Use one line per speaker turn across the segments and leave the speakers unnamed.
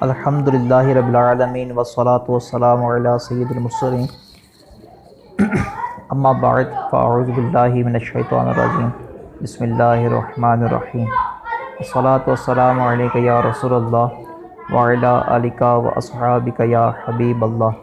الحمدللہ رب العالمین والصلاة والسلام علی سید المرسلین اما بعد فاعوذ باللہ من الشیطان الرجیم بسم اللہ الرحمن الرحیم الصلاة والسلام علیک یا رسول اللہ وعلی آلک واصحابک یا حبیب اللہ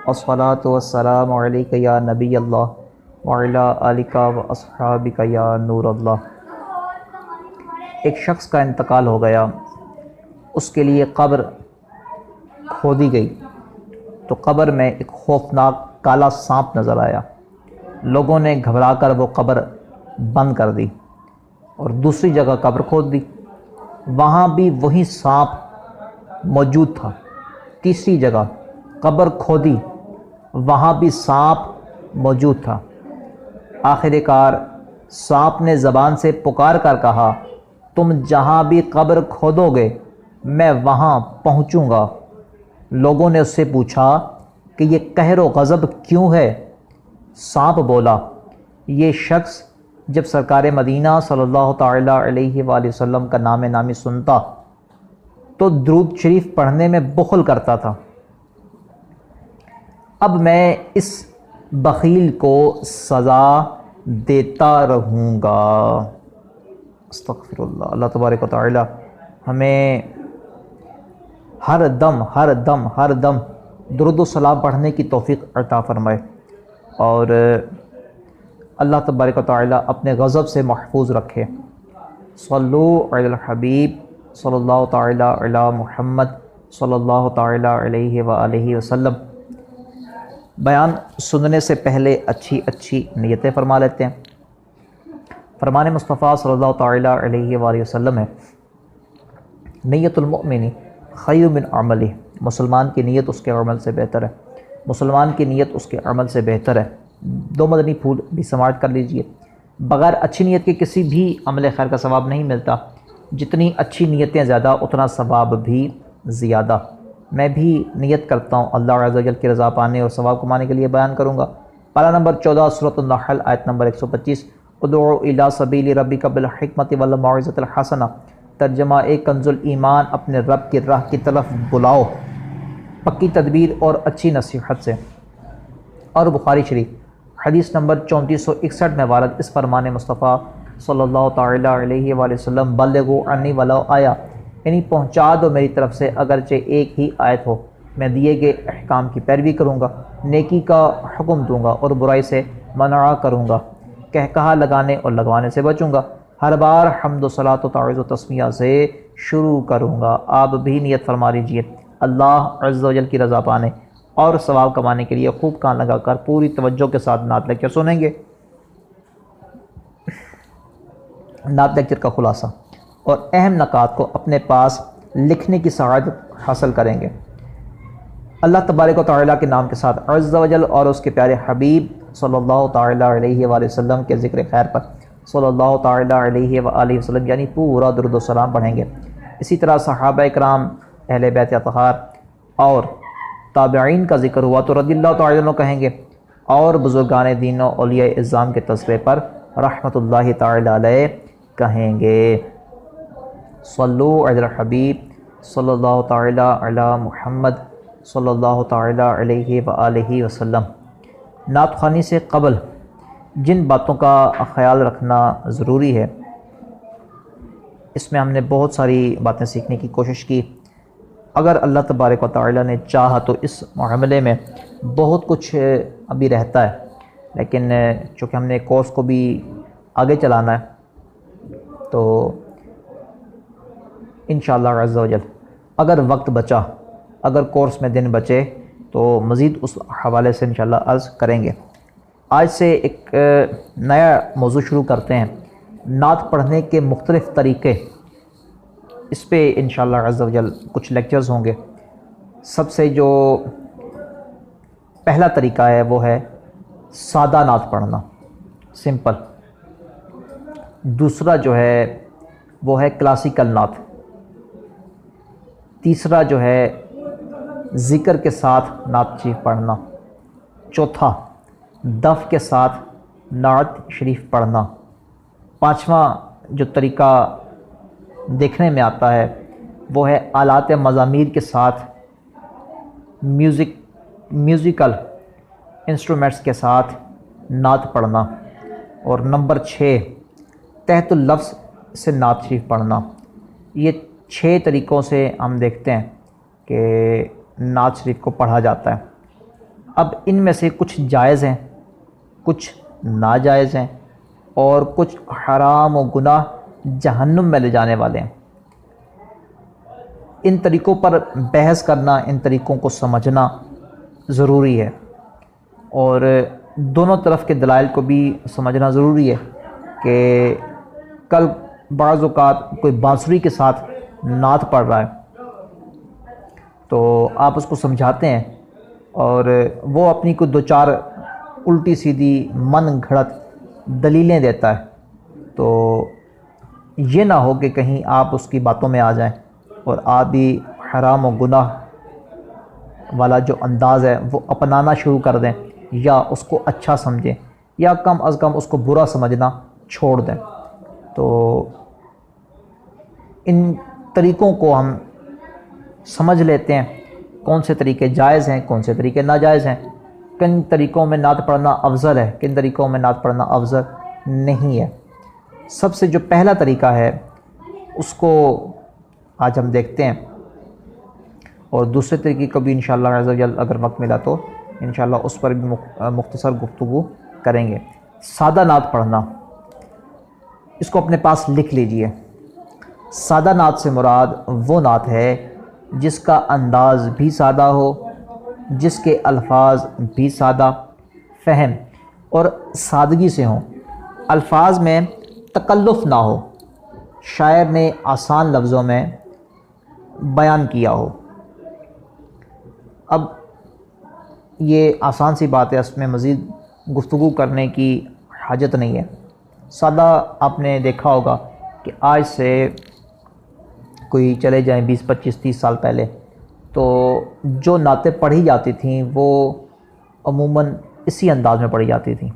الصلاة والسلام علیک یا نبی اللہ وعلی آلک واصحابک یا نور اللہ۔ ایک شخص کا انتقال ہو گیا، اس کے لیے قبر کھودی گئی تو قبر میں ایک خوفناک کالا سانپ نظر آیا۔ لوگوں نے گھبرا کر وہ قبر بند کر دی اور دوسری جگہ قبر کھود دی، وہاں بھی وہی سانپ موجود تھا۔ تیسری جگہ قبر کھودی، وہاں بھی سانپ موجود تھا۔ آخر کار سانپ نے زبان سے پکار کر کہا، تم جہاں بھی قبر کھودو گے میں وہاں پہنچوں گا۔ لوگوں نے اس سے پوچھا کہ یہ قہر و غضب کیوں ہے؟ سانپ بولا، یہ شخص جب سرکار مدینہ صلی اللہ تعالی علیہ وآلہ وسلم کا نام نامی سنتا تو درود شریف پڑھنے میں بخل کرتا تھا۔ اب میں اس بخیل کو سزا دیتا رہوں گا۔ استغفر اللہ۔ اللہ تبارک و تعالی ہمیں ہر دم درود و سلام پڑھنے کی توفیق عطا فرمائے، اور اللہ تبارک و تعالی اپنے غضب سے محفوظ رکھے۔ صلو علی الحبیب صلی اللہ تعالی علی محمد صلی اللہ تعالی علیہ وآلہ وسلم۔ بیان سننے سے پہلے اچھی نیتیں فرما لیتے ہیں۔ فرمان مصطفیٰ صلی اللہ تعالی علیہ وآلہ وسلم ہے، نیت المؤمن خیر من عملہ۔ مسلمان کی نیت اس کے عمل سے بہتر ہے، مسلمان کی نیت اس کے عمل سے بہتر ہے۔ دو مدنی پھول بھی سماعت کر لیجئے۔ بغیر اچھی نیت کے کسی بھی عمل خیر کا ثواب نہیں ملتا، جتنی اچھی نیتیں زیادہ اتنا ثواب بھی زیادہ۔ میں بھی نیت کرتا ہوں اللہ عز و جل کی رضا پانے اور ثواب کمانے کے لیے بیان کروں گا۔ پارہ نمبر 14 سورۃ النحل آیت نمبر 125، ادعو الی سبیل ربک بالحکمۃ والموعظۃ الحسنہ۔ ترجمہ کنز الایمان، اپنے رب کی راہ کی طرف بلاؤ پکی تدبیر اور اچھی نصیحت سے۔ اور بخاری شریف حدیث نمبر 3461 میں وارد اس فرمان مصطفیٰ صلی اللہ تعالی علیہ وآلہ وسلم، بلغوا عنی ولو آیا، یعنی پہنچا دو میری طرف سے اگرچہ ایک ہی آیت ہو۔ میں دیے گئے احکام کی پیروی کروں گا، نیکی کا حکم دوں گا اور برائی سے منع کروں گا، کہا لگانے اور لگوانے سے بچوں گا، ہر بار حمد و صلاۃ و تعویذ و تسمیہ سے شروع کروں گا۔ آپ بھی نیت فرما لیجئے اللہ عز و جل کی رضا پانے اور ثواب کمانے کے لیے خوب کان لگا کر پوری توجہ کے ساتھ نعت لیکچر سنیں گے۔ نعت لیکچر کا خلاصہ اور اہم نکات کو اپنے پاس لکھنے کی سعادت حاصل کریں گے۔ اللہ تبارک و تعالیٰ کے نام کے ساتھ عز و جل اور اس کے پیارے حبیب صلی اللہ تعالی علیہ وآلہ وسلم کے ذکر خیر پر صلی اللہ تعالی علیہ وآلہ وسلم یعنی پورا درود و سلام پڑھیں گے۔ اسی طرح صحابہ کرام، اہل بیت اطہار اور تابعین کا ذکر ہوا تو رضی اللہ تعالی عنہ کہیں گے، اور بزرگان دین و اولیاء اعظام کے تذکرے پر رحمۃ اللہ تعالی علیہ کہیں گے۔ صلو علی الحبیب صلی اللہ تعالی علی محمد صلی اللہ تعالی علیہ وآلہ وسلم۔ نعت خوانی سے قبل جن باتوں کا خیال رکھنا ضروری ہے، اس میں ہم نے بہت ساری باتیں سیکھنے کی کوشش کی۔ اگر اللہ تبارک و تعالی نے چاہا تو اس معاملے میں بہت کچھ ابھی رہتا ہے، لیکن چونکہ ہم نے کورس کو بھی آگے چلانا ہے تو انشاءاللہ عز و جل اگر وقت بچا، اگر کورس میں دن بچے تو مزید اس حوالے سے انشاءاللہ عرض کریں گے۔ آج سے ایک نیا موضوع شروع کرتے ہیں، نعت پڑھنے کے مختلف طریقے۔ اس پہ انشاءاللہ عز و جل کچھ لیکچرز ہوں گے۔ سب سے جو پہلا طریقہ ہے وہ ہے سادہ نعت پڑھنا، سمپل۔ دوسرا جو ہے وہ ہے کلاسیکل نعت۔ تیسرا جو ہے ذکر کے ساتھ نعت شریف پڑھنا۔ چوتھا دف کے ساتھ نعت شریف پڑھنا۔ پانچواں جو طریقہ دیکھنے میں آتا ہے وہ ہے آلات مزامیر کے ساتھ میوزیکل انسٹرومنٹس کے ساتھ نعت پڑھنا، اور نمبر 6 تحت اللفظ سے نعت شریف پڑھنا۔ یہ 6 طریقوں سے ہم دیکھتے ہیں کہ نعت شریف کو پڑھا جاتا ہے۔ اب ان میں سے کچھ جائز ہیں، کچھ ناجائز ہیں، اور کچھ حرام و گناہ جہنم میں لے جانے والے ہیں۔ ان طریقوں پر بحث کرنا، ان طریقوں کو سمجھنا ضروری ہے، اور دونوں طرف کے دلائل کو بھی سمجھنا ضروری ہے کہ کل بعض اوقات کوئی بانسری کے ساتھ نعت پڑھ رہا ہے تو آپ اس کو سمجھاتے ہیں اور وہ اپنی کوئی 2-4 الٹی سیدھی من گھڑت دلیلیں دیتا ہے، تو یہ نہ ہو کہ کہیں آپ اس کی باتوں میں آ جائیں اور آپ بھی حرام و گناہ والا جو انداز ہے وہ اپنانا شروع کر دیں، یا اس کو اچھا سمجھیں، یا کم از کم اس کو برا سمجھنا چھوڑ دیں۔ تو ان طریقوں کو ہم سمجھ لیتے ہیں، کون سے طریقے جائز ہیں، کون سے طریقے ناجائز ہیں، کن طریقوں میں نعت پڑھنا افضل ہے، کن طریقوں میں نعت پڑھنا افضل نہیں ہے۔ سب سے جو پہلا طریقہ ہے اس کو آج ہم دیکھتے ہیں، اور دوسرے طریقے کو بھی انشاءاللہ عز و جل اگر وقت ملا تو انشاءاللہ اس پر بھی مختصر گفتگو کریں گے۔ سادہ نعت پڑھنا، اس کو اپنے پاس لکھ لیجئے۔ سادہ نعت سے مراد وہ نعت ہے جس کا انداز بھی سادہ ہو، جس کے الفاظ بھی سادہ فہم اور سادگی سے ہوں، الفاظ میں تکلف نہ ہو، شاعر نے آسان لفظوں میں بیان کیا ہو۔ اب یہ آسان سی بات ہے، اس میں مزید گفتگو کرنے کی حاجت نہیں ہے۔ سادہ آپ نے دیکھا ہوگا کہ آج سے کوئی چلے جائیں 20 25 30 سال پہلے تو جو نعتیں پڑھی جاتی تھیں وہ عموماً اسی انداز میں پڑھی جاتی تھیں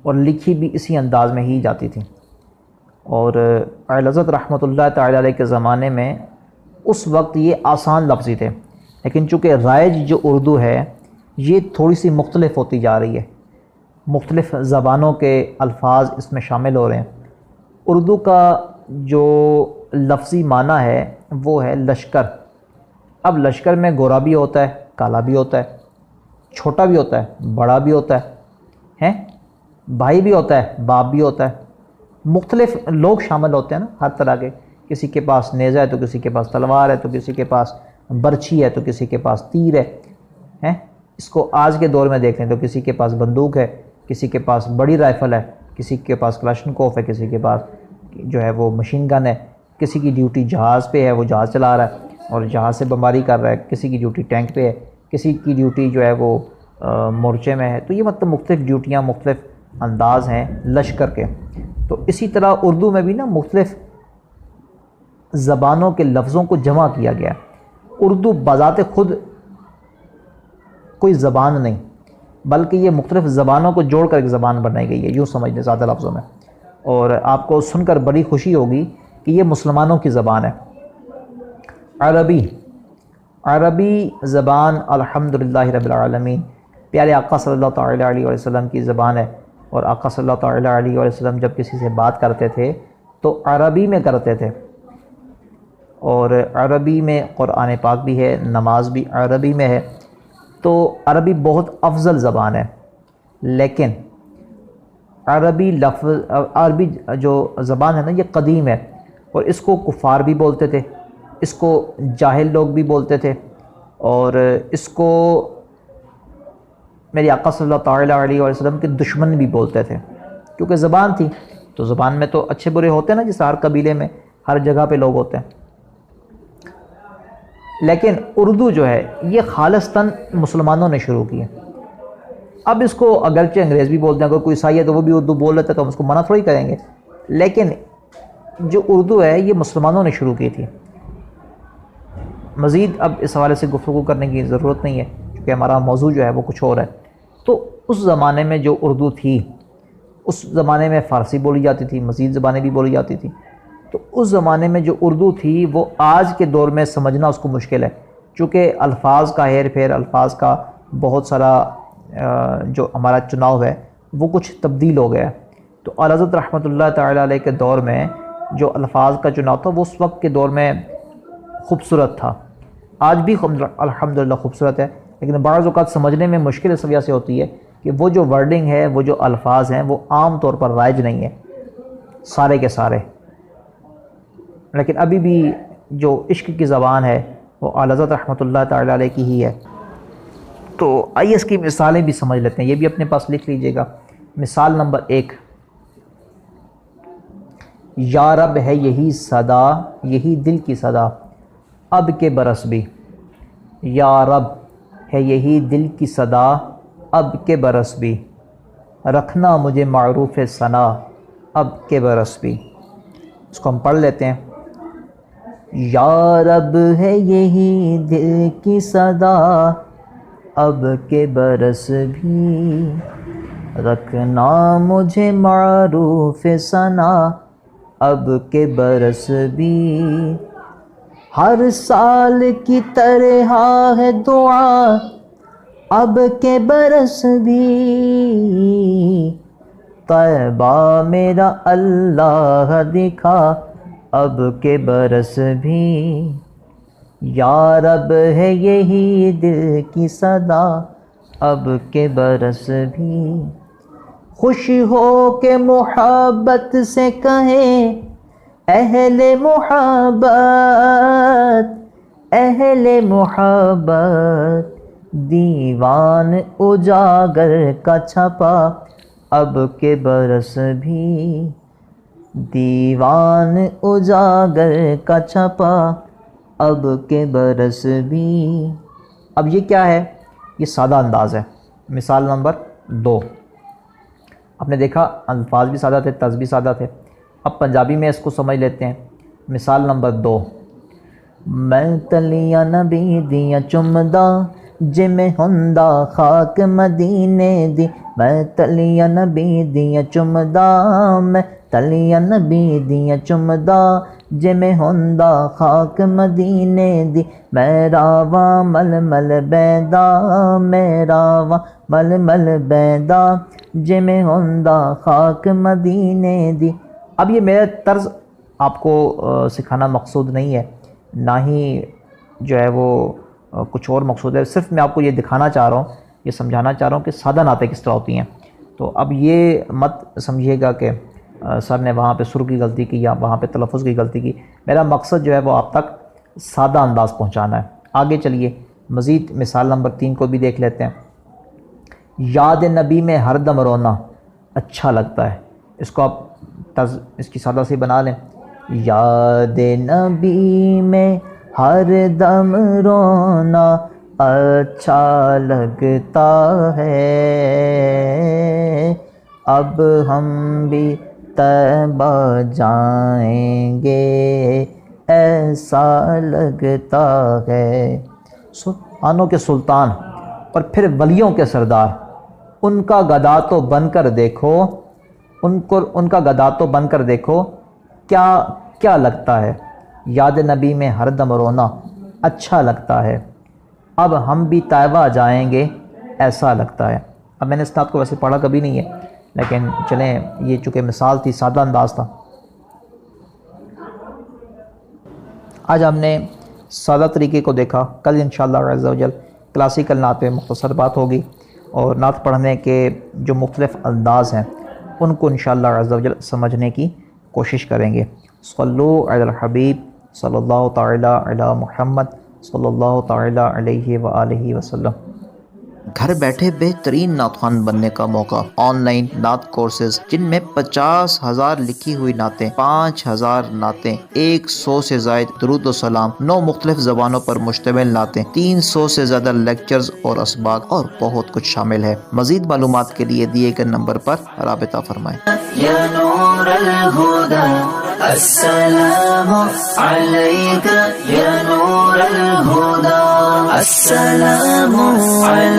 اور لکھی بھی اسی انداز میں ہی جاتی تھیں، اور اعلی حضرت رحمۃ اللہ تعالی علیہ کے زمانے میں اس وقت یہ آسان لفظ ہی تھے، لیکن چونکہ رائج جو اردو ہے یہ تھوڑی سی مختلف ہوتی جا رہی ہے، مختلف زبانوں کے الفاظ اس میں شامل ہو رہے ہیں۔ اردو کا جو لفظی معنی ہے وہ ہے لشکر۔ اب لشکر میں گورا بھی ہوتا ہے، کالا بھی ہوتا ہے، چھوٹا بھی ہوتا ہے، بڑا بھی ہوتا ہے، بھائی بھی ہوتا ہے، باپ بھی ہوتا ہے، مختلف لوگ شامل ہوتے ہیں نا ہر طرح کے، کسی کے پاس نیزہ ہے تو کسی کے پاس تلوار ہے، تو کسی کے پاس برچھی ہے، تو کسی کے پاس تیر ہے۔ اس کو آج کے دور میں دیکھ لیں تو کسی کے پاس بندوق ہے، کسی کے پاس بڑی رائفل ہے، کسی کے پاس کلاشنکوف ہے، کسی کے پاس جو ہے وہ مشین گن ہے، کسی کی ڈیوٹی جہاز پہ ہے، وہ جہاز چلا رہا ہے اور جہاز سے بمباری کر رہا ہے، کسی کی ڈیوٹی ٹینک پہ ہے، کسی کی ڈیوٹی جو ہے وہ مورچے میں ہے۔ تو یہ مطلب مختلف ڈیوٹیاں، مختلف انداز ہیں لشکر کے۔ تو اسی طرح اردو میں بھی نا مختلف زبانوں کے لفظوں کو جمع کیا گیا ہے۔ اردو بذات خود کوئی زبان نہیں، بلکہ یہ مختلف زبانوں کو جوڑ کر ایک زبان بنائی گئی ہے، یوں سمجھ لیں زیادہ لفظوں میں، اور آپ کو سن کر بڑی خوشی ہوگی کہ یہ مسلمانوں کی زبان ہے۔ عربی زبان الحمدللہ رب العالمین، پیارے آقا صلی اللہ تعالیٰ علیہ وسلم کی زبان ہے، اور آقا صلی اللہ تعالیٰ علیہ وسلم جب کسی سے بات کرتے تھے تو عربی میں کرتے تھے، اور عربی میں قرآن پاک بھی ہے، نماز بھی عربی میں ہے، تو عربی بہت افضل زبان ہے۔ لیکن عربی جو زبان ہے نا یہ قدیم ہے، اور اس کو کفار بھی بولتے تھے، اس کو جاہل لوگ بھی بولتے تھے، اور اس کو میرے آقا صلی اللہ تعالیٰ علیہ وسلم کے دشمن بھی بولتے تھے، کیونکہ زبان تھی، تو زبان میں تو اچھے برے ہوتے ہیں نا، جس ہر قبیلے میں ہر جگہ پہ لوگ ہوتے ہیں۔ لیکن اردو جو ہے یہ خالصتاً مسلمانوں نے شروع کی ہے۔ اب اس کو اگرچہ انگریز بھی بولتے ہیں، اگر کوئی عیسائی ہے تو وہ بھی اردو بول لیتے ہیں تو ہم اس کو منع تھوڑی کریں گے، لیکن جو اردو ہے یہ مسلمانوں نے شروع کی تھی۔ مزید اب اس حوالے سے گفتگو کرنے کی ضرورت نہیں ہے کیونکہ ہمارا موضوع جو ہے وہ کچھ اور ہے۔ تو اس زمانے میں جو اردو تھی، اس زمانے میں فارسی بولی جاتی تھی، مزید زبانیں بھی بولی جاتی تھیں، تو اس زمانے میں جو اردو تھی وہ آج کے دور میں سمجھنا اس کو مشکل ہے، چونکہ الفاظ کا ہیر پھیر، الفاظ کا بہت سارا جو ہمارا چناؤ ہے وہ کچھ تبدیل ہو گیا ہے۔ تو اعلیٰ حضرت رحمۃ اللہ تعالیٰ علیہ کے دور میں جو الفاظ کا چناؤ تھا وہ اس وقت کے دور میں خوبصورت تھا، آج بھی الحمدللہ خوبصورت ہے، لیکن بعض اوقات سمجھنے میں مشکل اس وجہ سے ہوتی ہے کہ وہ جو ورڈنگ ہے، وہ جو الفاظ ہیں، وہ عام طور پر رائج نہیں ہے سارے کے سارے، لیکن ابھی بھی جو عشق کی زبان ہے وہ اعلیٰ حضرت رحمۃ اللہ تعالیٰ علیہ کی ہی ہے۔ تو آئیے اس کی مثالیں بھی سمجھ لیتے ہیں، یہ بھی اپنے پاس لکھ لیجئے گا۔ مثال نمبر 1، یا رب ہے یہی صدا، یہی دل کی صدا، اب کے برس بھی۔ یا رب ہے یہی دل کی صدا، اب کے برس بھی، رکھنا مجھے معروف ثنا، اب کے برس بھی۔ اس کو ہم پڑھ لیتے ہیں۔ یا رب ہے یہی دل کی صدا، اب کے برس بھی، رکھنا مجھے معروف ثنا، اب کے برس بھی۔ ہر سال کی طرح ہے دعا، اب کے برس بھی، طیبہ میرا اللہ دکھا، اب کے برس بھی۔ یا رب ہے یہی دل کی صدا، اب کے برس بھی۔ خوش ہو کے محبت سے کہیں اہل محبت، اہل محبت، دیوان اجاگر کا چھپا، اب کے برس بھی، دیوان اجاگر کا چھپا، اب کے برس بھی۔ اب یہ کیا ہے؟ یہ سادہ انداز ہے۔ مثال نمبر 2، آپ نے دیکھا الفاظ بھی سادہ تھے، طرز بھی سادہ تھے۔ اب پنجابی میں اس کو سمجھ لیتے ہیں۔ مثال نمبر 2، میں تلیاں نبی دیاں چمدا، جے میں ہندا خاک مدینے دی، میں تلیاں نبی دیاں چمدا، میں تلیاں نبی دیاں چمدا، جے میں ہندا خاک مدینے دی، میں راواں مل مل بیندا، میں راواں مل مل بیندا، جے میں ہندا خاک مدینے دی۔ اب یہ میرا طرز آپ کو سکھانا مقصود نہیں ہے، نہ ہی جو ہے وہ کچھ اور مقصود ہے، صرف میں آپ کو یہ دکھانا چاہ رہا ہوں، یہ سمجھانا چاہ رہا ہوں کہ سادہ نعتیں کس طرح ہوتی ہیں۔ تو اب یہ مت سمجھیے گا کہ سر نے وہاں پہ سر کی غلطی کی یا وہاں پہ تلفظ کی غلطی کی، میرا مقصد جو ہے وہ آپ تک سادہ انداز پہنچانا ہے۔ آگے چلیے مزید مثال نمبر 3 کو بھی دیکھ لیتے ہیں۔ یاد نبی میں ہر دم رونا اچھا لگتا ہے، اس کو آپ اس کی سادہ سی بنا لیں۔ یاد نبی میں ہر دم رونا اچھا لگتا ہے، اب ہم بھی طیبہ جائیں گے ایسا لگتا ہے۔ سلطانوں کے سلطان اور پھر ولیوں کے سردار، ان کا گدا تو بن کر دیکھو، ان کا گدا تو بن کر دیکھو کیا لگتا ہے۔ یاد نبی میں ہر دم رونا اچھا لگتا ہے، اب ہم بھی طیبہ جائیں گے ایسا لگتا ہے۔ اب میں نے اس نعت کو ویسے پڑھا کبھی نہیں ہے، لیکن چلیں یہ چونکہ مثال تھی، سادہ انداز تھا۔ آج ہم نے سادہ طریقے کو دیکھا، کل انشاءاللہ عز و جل کلاسیکل نعت پہ مختصر بات ہوگی، اور نعت پڑھنے کے جو مختلف انداز ہیں ان کو انشاءاللہ عز و جل سمجھنے کی کوشش کریں گے۔ صلو علی الحبیب صلی اللہ تعالی علی محمد صلی اللہ تعالی علیہ وآلہ وسلم۔
گھر بیٹھے بہترین نعت خوان بننے کا موقع، آن لائن نعت کورسز جن میں 50,000 لکھی ہوئی نعتیں، 5,000 نعتیں، 100 سے زائد درود و سلام، 9 مختلف زبانوں پر مشتمل نعتیں، 300 سے زیادہ لیکچرز اور اسباق اور بہت کچھ شامل ہے۔ مزید معلومات کے لیے دیے گئے نمبر پر رابطہ فرمائیں۔
یا نور الہدی السلام علیک، یا نور الہدی السلام علیک۔